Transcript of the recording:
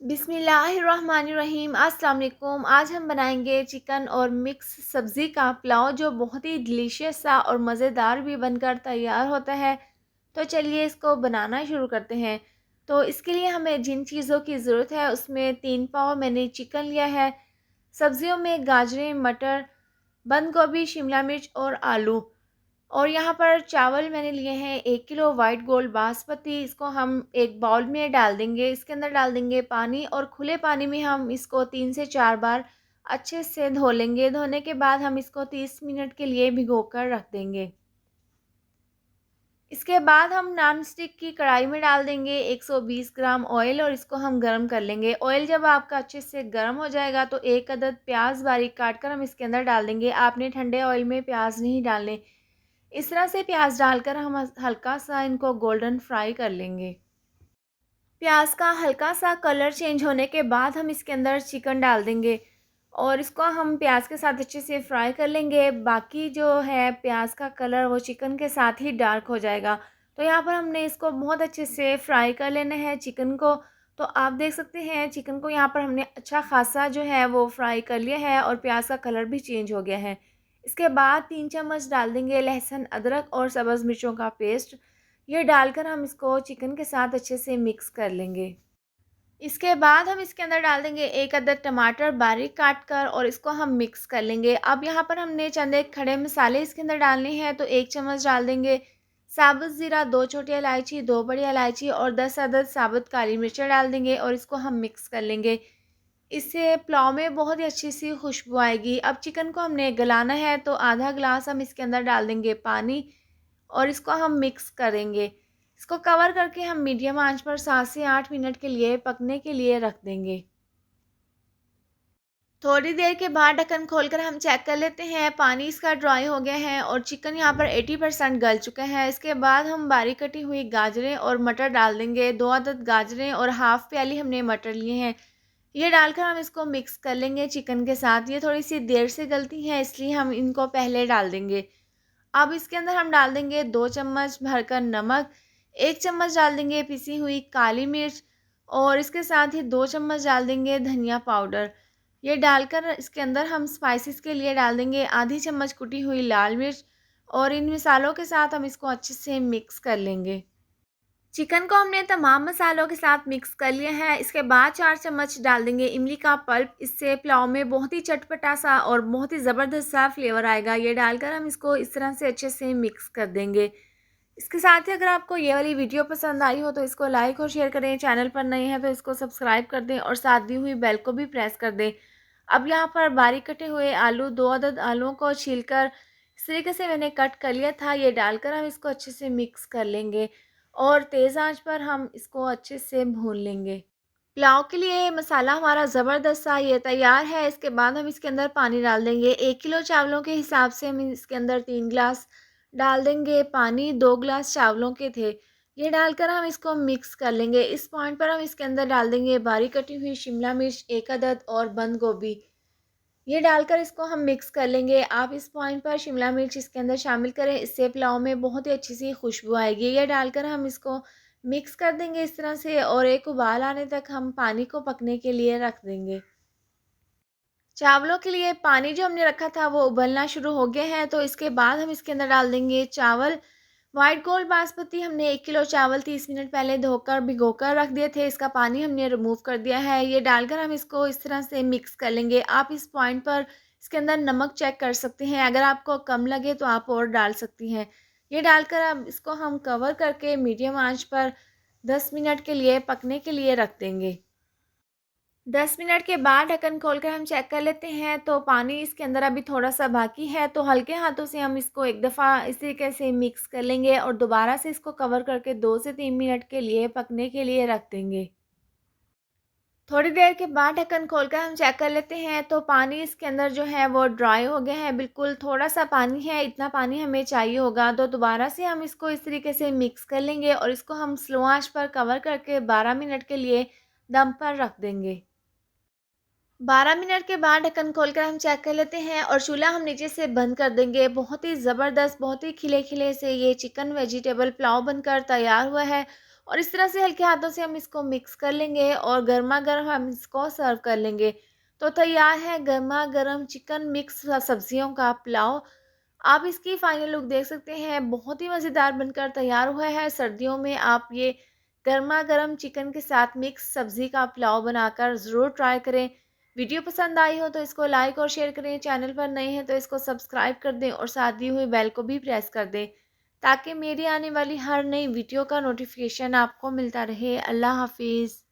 बिस्मिल्लाहिर्रहमानिर्रहीम। अस्सलाम वालेकुम। आज हम बनाएंगे चिकन और मिक्स सब्ज़ी का पुलाव जो बहुत ही डिलीशियस सा और मज़ेदार भी बनकर तैयार होता है। तो चलिए इसको बनाना शुरू करते हैं। तो इसके लिए हमें जिन चीज़ों की ज़रूरत है उसमें 3 पाव मैंने चिकन लिया है। सब्ज़ियों में गाजरें, मटर, बंद गोभी, शिमला मिर्च और आलू। और यहाँ पर चावल मैंने लिए हैं 1 किलो वाइट गोल्ड बासमती। इसको हम एक बाउल में डाल देंगे। इसके अंदर डाल देंगे पानी और खुले पानी में हम इसको 3 से 4 बार अच्छे से धो लेंगे। धोने के बाद हम इसको 30 मिनट के लिए भिगोकर रख देंगे। इसके बाद हम नॉन स्टिक की कढ़ाई में डाल देंगे 120 ग्राम ऑयल और इसको हम गरम कर लेंगे। ऑयल जब आपका अच्छे से गर्म हो जाएगा तो 1 अदद प्याज बारीक काट कर हम इसके अंदर डाल देंगे। आपने ठंडे ऑयल में प्याज नहीं डालने। इस तरह से प्याज डालकर हम हल्का सा इनको गोल्डन फ्राई कर लेंगे। प्याज का हल्का सा कलर चेंज होने के बाद हम इसके अंदर चिकन डाल देंगे और इसको हम प्याज के साथ अच्छे से फ्राई कर लेंगे। बाकी जो है प्याज का कलर वो चिकन के साथ ही डार्क हो जाएगा। तो यहाँ पर हमने इसको बहुत अच्छे से फ्राई कर लेना है चिकन को। तो आप देख सकते हैं चिकन को यहाँ पर हमने अच्छा खासा जो है वो फ्राई कर लिया है और प्याज का कलर भी चेंज हो गया है। इसके बाद 3 चम्मच डाल देंगे लहसुन, अदरक और सब्ज़ मिर्चों का पेस्ट। ये डालकर हम इसको चिकन के साथ अच्छे से मिक्स कर लेंगे। इसके बाद हम इसके अंदर डाल देंगे 1 अदद टमाटर बारीक काट कर और इसको हम मिक्स कर लेंगे। अब यहाँ पर हमने चंद एक खड़े मसाले इसके अंदर डालने हैं। तो 1 चम्मच डाल देंगे साबुत ज़ीरा, 2 छोटी इलायची, 2 बड़ी इलायची और 10 अदद साबुत काली मिर्चें डाल देंगे और इसको हम मिक्स कर लेंगे। इससे पुलाव में बहुत ही अच्छी सी खुशबू आएगी। अब चिकन को हमने गलाना है तो आधा गिलास हम इसके अंदर डाल देंगे पानी और इसको हम मिक्स करेंगे। इसको कवर करके हम मीडियम आंच पर 7 से 8 मिनट के लिए पकने के लिए रख देंगे। थोड़ी देर के बाद ढक्कन खोलकर हम चेक कर लेते हैं। पानी इसका ड्राई हो गया है और चिकन यहाँ पर 80% गल चुका है। इसके बाद हम बारीक कटी हुई गाजरें और मटर डाल देंगे। 2 अदद गाजरें और हाफ़ प्याली हमने मटर लिए हैं। ये डालकर हम इसको मिक्स कर लेंगे चिकन के साथ। ये थोड़ी सी देर से गलती है इसलिए हम इनको पहले डाल देंगे। अब इसके अंदर हम डाल देंगे 2 चम्मच भरकर नमक, 1 चम्मच डाल देंगे पिसी हुई काली मिर्च और इसके साथ ही 2 चम्मच डाल देंगे धनिया पाउडर। ये डालकर इसके अंदर हम स्पाइसेस के लिए डाल देंगे आधी चम्मच कुटी हुई लाल मिर्च और इन मसालों के साथ हम इसको अच्छे से मिक्स कर लेंगे। चिकन को हमने तमाम मसालों के साथ मिक्स कर लिया है। इसके बाद 4 चम्मच डाल देंगे इमली का पल्प। इससे पुलाव में बहुत ही चटपटा सा और बहुत ही ज़बरदस्त सा फ्लेवर आएगा। ये डालकर हम इसको इस तरह से अच्छे से मिक्स कर देंगे। इसके साथ ही अगर आपको ये वाली वीडियो पसंद आई हो तो इसको लाइक और शेयर करें। चैनल पर नए हैं तो इसको सब्सक्राइब कर दें और साथ दी हुई बेल को भी प्रेस कर दें। अब यहाँ पर बारीक कटे हुए आलू, 2 अदद आलूओं को छीलकर इस तरीके से मैंने कट कर लिया था। ये डालकर हम इसको अच्छे से मिक्स कर लेंगे और तेज़ आंच पर हम इसको अच्छे से भून लेंगे। पुलाव के लिए मसाला हमारा ज़बरदस्त सा ये तैयार है। इसके बाद हम इसके अंदर पानी डाल देंगे। 1 किलो चावलों के हिसाब से हम इसके अंदर 3 गिलास डाल देंगे पानी। 2 गिलास चावलों के थे। ये डालकर हम इसको मिक्स कर लेंगे। इस पॉइंट पर हम इसके अंदर डाल देंगे बारीक कटी हुई शिमला मिर्च 1 अदद और बंद गोभी। ये डालकर इसको हम मिक्स कर लेंगे। आप इस पॉइंट पर शिमला मिर्च इसके अंदर शामिल करें, इससे पुलाव में बहुत ही अच्छी सी खुशबू आएगी। ये डालकर हम इसको मिक्स कर देंगे इस तरह से और एक उबाल आने तक हम पानी को पकने के लिए रख देंगे। चावलों के लिए पानी जो हमने रखा था वो उबलना शुरू हो गया है। तो इसके बाद हम इसके अंदर डाल देंगे चावल। वाइट गोल्ड बासमती हमने 1 किलो चावल 30 मिनट पहले धोकर भिगोकर रख दिए थे। इसका पानी हमने रिमूव कर दिया है। ये डालकर हम इसको इस तरह से मिक्स कर लेंगे। आप इस पॉइंट पर इसके अंदर नमक चेक कर सकते हैं। अगर आपको कम लगे तो आप और डाल सकती हैं। ये डालकर अब इसको हम कवर करके मीडियम आंच पर 10 मिनट के लिए पकने के लिए रख देंगे। 10 मिनट के बाद ढक्कन खोलकर हम चेक कर लेते हैं तो पानी इसके अंदर अभी थोड़ा-सा बाकी है। तो हल्के हाथों से हम इसको एक दफ़ा इस तरीके से मिक्स कर लेंगे और दोबारा से इसको कवर करके 2 से 3 मिनट के लिए पकने के लिए रख देंगे। थोड़ी देर के बाद ढक्कन खोलकर हम चेक कर लेते हैं तो पानी इसके अंदर जो है वो ड्राई हो गया है। बिल्कुल थोड़ा-सा पानी है, इतना पानी हमें चाहिए होगा। तो दोबारा से हम इसको इस तरीके से मिक्स कर लेंगे और इसको हम स्लो आँच पर कवर करके 12 मिनट के लिए दम पर रख देंगे। 12 मिनट के बाद ढक्कन खोलकर हम चेक कर लेते हैं और चूल्हा हम नीचे से बंद कर देंगे। बहुत ही ज़बरदस्त, बहुत ही खिले-खिले से ये चिकन वेजिटेबल पुलाव बनकर तैयार हुआ है और इस तरह से हल्के हाथों से हम इसको मिक्स कर लेंगे और गर्मा-गर्म हम इसको सर्व कर लेंगे। तो तैयार है गरमा-गरम चिकन मिक्स सब्जियों का पुलाव। आप इसकी फाइनल लुक देख सकते हैं, बहुत ही मज़ेदार बनकर तैयार हुआ है। सर्दियों में आप ये गरमा-गरम चिकन के साथ मिक्स सब्ज़ी का पुलाव बनाकर ज़रूर ट्राई करें। वीडियो पसंद आई हो तो इसको लाइक और शेयर करें, चैनल पर नए हैं तो इसको सब्सक्राइब कर दें और साथ दी हुई बेल को भी प्रेस कर दें, ताकि मेरी आने वाली हर नई वीडियो का नोटिफिकेशन आपको मिलता रहे। अल्लाह हाफ़िज़।